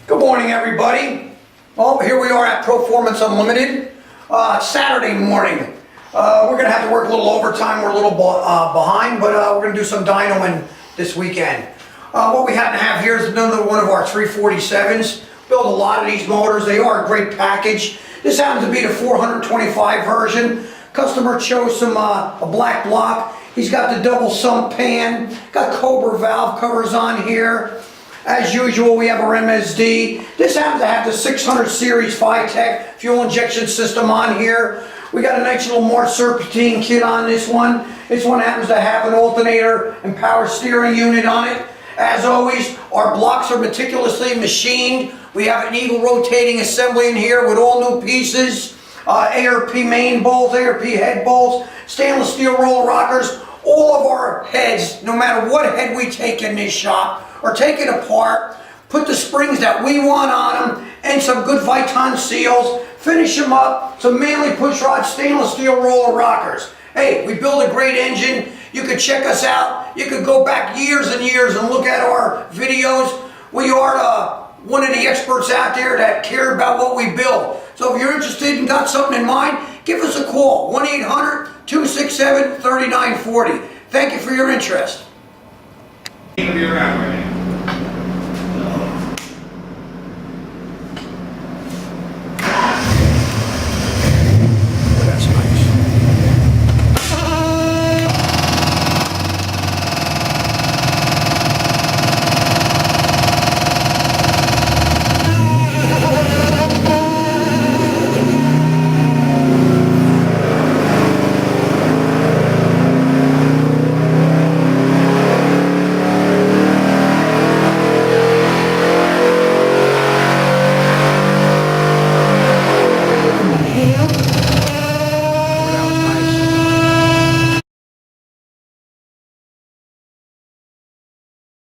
Good morning, everybody. Well, here we are at Performance Unlimited. It's Saturday morning. We're going to have to work a little overtime. We're a little behind, but we're going to do some dynoing this weekend. What we happen to have here is another one of our 347s. Build a lot of these motors. They are a great package. This happens to be the 425 version. Customer chose some a black block. He's got the double sump pan. Got Cobra valve covers on here. As usual, we have our MSD. This happens to have the 600 series Phytech fuel injection system on here. We got a nice little March Serpentine kit on this one. This one happens to have an alternator and power steering unit on it. As always, our blocks are meticulously machined. We have an Eagle rotating assembly in here with all new pieces. ARP main bolts, ARP head bolts, stainless steel roller rockers. All of our heads, no matter what head we take in this shop, are taken apart, put the springs that we want on them, and some good Viton seals, finish them up, some Manley push rod stainless steel roller rockers. Hey, we build a great engine. You could check us out. You could go back years and years and look at our videos. We are one of the experts out there that care about what we build. So if you're interested and got something in mind, give us a call, 1-800-267-3940. Thank you for your interest. Be around right now.